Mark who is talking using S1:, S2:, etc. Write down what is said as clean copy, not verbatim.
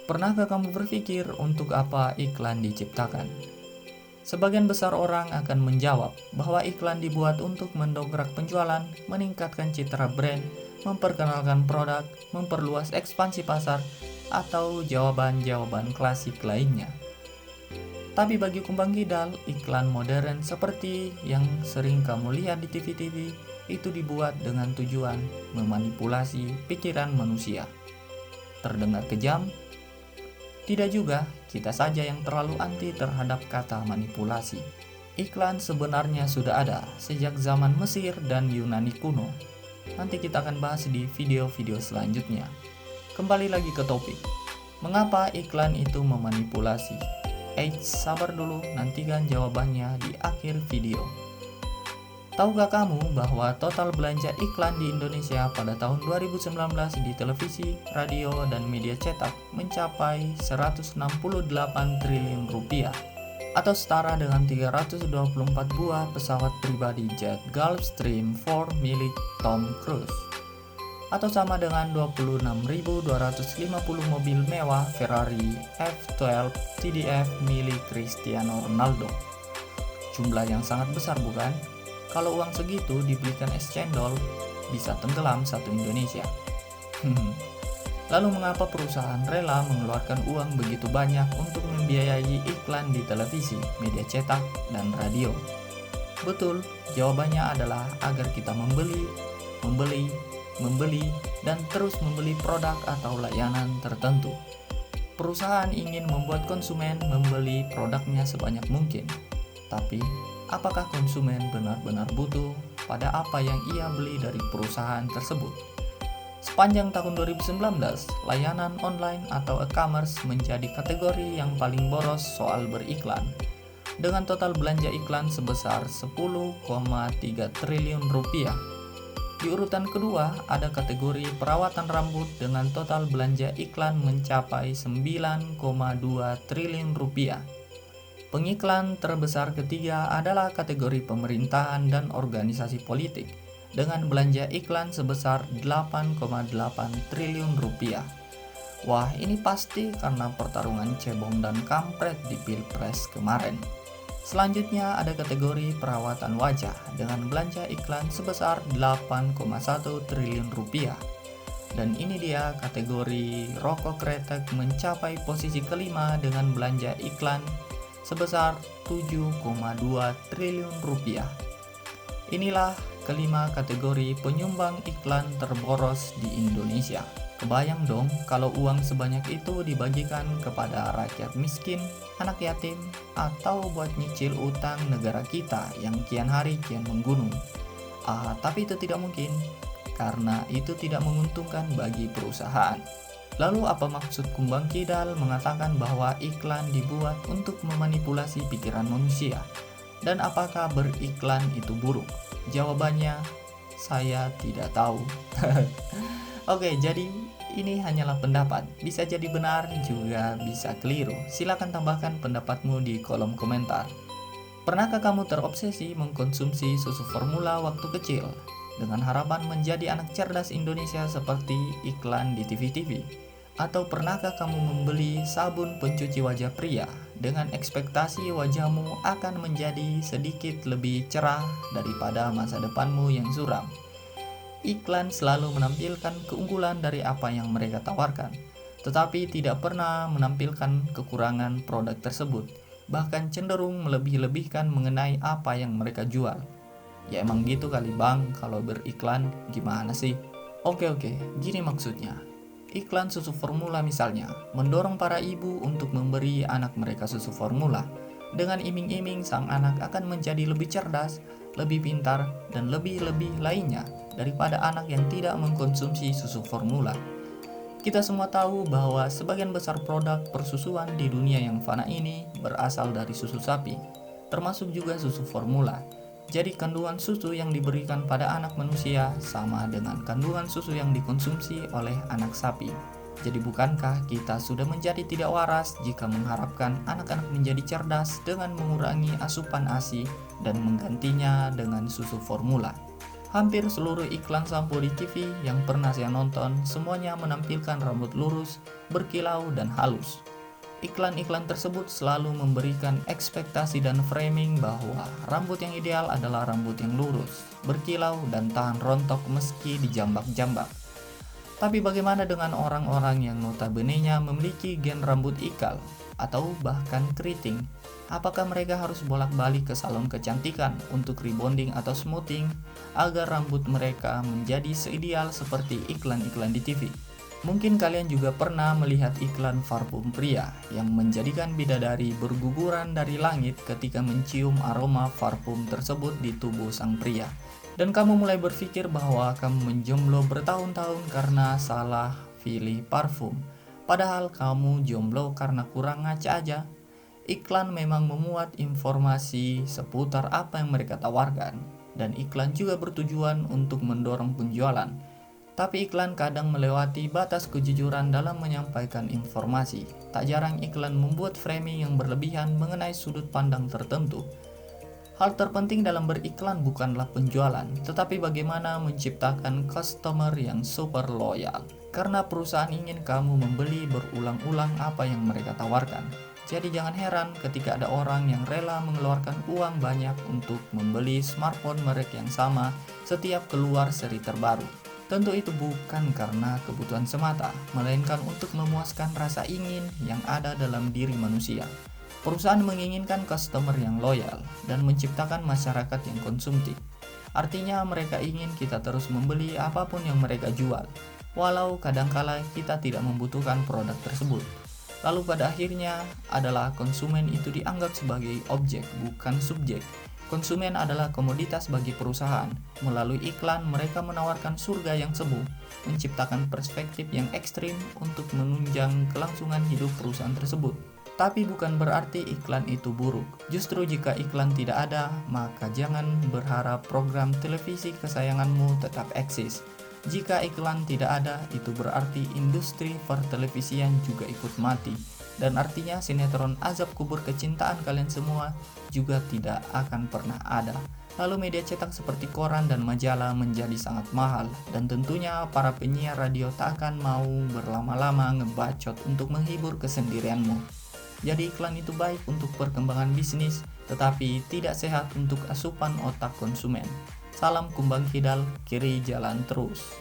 S1: Pernahkah kamu berpikir untuk apa iklan diciptakan? Sebagian besar orang akan menjawab bahwa iklan dibuat untuk mendongkrak penjualan, meningkatkan citra brand, memperkenalkan produk, memperluas ekspansi pasar, atau jawaban-jawaban klasik lainnya. Tapi bagi Kumbang Kidal, iklan modern seperti yang sering kamu lihat di TV-TV itu dibuat dengan tujuan memanipulasi pikiran manusia. Terdengar kejam? Tidak juga, kita saja yang terlalu anti terhadap kata manipulasi. Iklan sebenarnya sudah ada sejak zaman Mesir dan Yunani kuno. Nanti kita akan bahas di video-video selanjutnya. Kembali lagi ke topik. Mengapa iklan itu memanipulasi? Sabar dulu, nantikan jawabannya di akhir video. Tahukah kamu bahwa total belanja iklan di Indonesia pada tahun 2019 di televisi, radio, dan media cetak mencapai 168 triliun rupiah atau setara dengan 324 buah pesawat pribadi jet Gulfstream 4 milik Tom Cruise atau sama dengan 26.250 mobil mewah Ferrari F12 TDF milik Cristiano Ronaldo. Jumlah yang sangat besar, bukan? Kalau uang segitu dibelikan es cendol, bisa tenggelam satu Indonesia. Lalu mengapa perusahaan rela mengeluarkan uang begitu banyak untuk membiayai iklan di televisi, media cetak, dan radio? Betul, jawabannya adalah agar kita membeli, dan terus membeli produk atau layanan tertentu. Perusahaan ingin membuat konsumen membeli produknya sebanyak mungkin. Tapi, apakah konsumen benar-benar butuh pada apa yang ia beli dari perusahaan tersebut? Sepanjang tahun 2019, layanan online atau e-commerce menjadi kategori yang paling boros soal beriklan, dengan total belanja iklan sebesar 10,3 triliun rupiah. Di urutan kedua, ada kategori perawatan rambut dengan total belanja iklan mencapai 9,2 triliun rupiah. Pengiklan terbesar ketiga adalah kategori pemerintahan dan organisasi politik dengan belanja iklan sebesar 8,8 triliun rupiah. Wah, ini pasti karena pertarungan cebong dan kampret di Pilpres kemarin. Selanjutnya ada kategori perawatan wajah dengan belanja iklan sebesar 8,1 triliun rupiah. Dan ini dia kategori rokok kretek mencapai posisi kelima dengan belanja iklan sebesar 7,2 triliun rupiah. Inilah kelima kategori penyumbang iklan terboros di Indonesia. Kebayang dong kalau uang sebanyak itu dibagikan kepada rakyat miskin, anak yatim, atau buat nyicil utang negara kita yang kian hari kian menggunung. Tapi itu tidak mungkin, karena itu tidak menguntungkan bagi perusahaan. Lalu apa maksud Kumbang Kidal mengatakan bahwa iklan dibuat untuk memanipulasi pikiran manusia? Dan apakah beriklan itu buruk? Jawabannya, saya tidak tahu. Oke, jadi ini hanyalah pendapat. Bisa jadi benar, juga bisa keliru. Silakan tambahkan pendapatmu di kolom komentar. Pernahkah kamu terobsesi mengkonsumsi susu formula waktu kecil dengan harapan menjadi anak cerdas Indonesia seperti iklan di TV-TV? Atau pernahkah kamu membeli sabun pencuci wajah pria dengan ekspektasi wajahmu akan menjadi sedikit lebih cerah daripada masa depanmu yang suram? Iklan selalu menampilkan keunggulan dari apa yang mereka tawarkan, tetapi tidak pernah menampilkan kekurangan produk tersebut, bahkan cenderung melebih-lebihkan mengenai apa yang mereka jual. Ya emang gitu kali bang, kalau beriklan gimana sih? Oke, gini maksudnya. Iklan susu formula misalnya, mendorong para ibu untuk memberi anak mereka susu formula, dengan iming-iming sang anak akan menjadi lebih cerdas, lebih pintar, dan lebih-lebih lainnya daripada anak yang tidak mengkonsumsi susu formula. Kita semua tahu bahwa sebagian besar produk persusuan di dunia yang fana ini berasal dari susu sapi, termasuk juga susu formula. Jadi kandungan susu yang diberikan pada anak manusia sama dengan kandungan susu yang dikonsumsi oleh anak sapi. Jadi bukankah kita sudah menjadi tidak waras jika mengharapkan anak-anak menjadi cerdas dengan mengurangi asupan ASI dan menggantinya dengan susu formula? Hampir seluruh iklan sampo di TV yang pernah saya nonton semuanya menampilkan rambut lurus, berkilau, dan halus. Iklan-iklan tersebut selalu memberikan ekspektasi dan framing bahwa rambut yang ideal adalah rambut yang lurus, berkilau, dan tahan rontok meski dijambak-jambak. Tapi bagaimana dengan orang-orang yang notabene-nya memiliki gen rambut ikal atau bahkan keriting? Apakah mereka harus bolak-balik ke salon kecantikan untuk rebonding atau smoothing agar rambut mereka menjadi seideal seperti iklan-iklan di TV? Mungkin kalian juga pernah melihat iklan parfum pria yang menjadikan bidadari berguguran dari langit ketika mencium aroma parfum tersebut di tubuh sang pria. Dan kamu mulai berpikir bahwa kamu menjomblo bertahun-tahun karena salah pilih parfum. Padahal kamu jomblo karena kurang ngaca aja. Iklan memang memuat informasi seputar apa yang mereka tawarkan, dan iklan juga bertujuan untuk mendorong penjualan. Tapi iklan kadang melewati batas kejujuran dalam menyampaikan informasi. Tak jarang iklan membuat framing yang berlebihan mengenai sudut pandang tertentu. Hal terpenting dalam beriklan bukanlah penjualan, tetapi bagaimana menciptakan customer yang super loyal. Karena perusahaan ingin kamu membeli berulang-ulang apa yang mereka tawarkan. Jadi jangan heran ketika ada orang yang rela mengeluarkan uang banyak untuk membeli smartphone merek yang sama setiap keluar seri terbaru. Tentu itu bukan karena kebutuhan semata, melainkan untuk memuaskan rasa ingin yang ada dalam diri manusia. Perusahaan menginginkan customer yang loyal dan menciptakan masyarakat yang konsumtif. Artinya mereka ingin kita terus membeli apapun yang mereka jual, walau kadangkala kita tidak membutuhkan produk tersebut. Lalu pada akhirnya adalah konsumen itu dianggap sebagai objek, bukan subjek. Konsumen adalah komoditas bagi perusahaan. Melalui iklan, mereka menawarkan surga yang semu, menciptakan perspektif yang ekstrim untuk menunjang kelangsungan hidup perusahaan tersebut. Tapi bukan berarti iklan itu buruk. Justru jika iklan tidak ada, maka jangan berharap program televisi kesayanganmu tetap eksis. Jika iklan tidak ada, itu berarti industri pertelevisian juga ikut mati. Dan artinya sinetron azab kubur kecintaan kalian semua juga tidak akan pernah ada. Lalu media cetak seperti koran dan majalah menjadi sangat mahal. Dan tentunya para penyiar radio tak akan mau berlama-lama ngebacot untuk menghibur kesendirianmu. Jadi iklan itu baik untuk perkembangan bisnis, tetapi tidak sehat untuk asupan otak konsumen. Salam kumbang kidal, kiri jalan terus.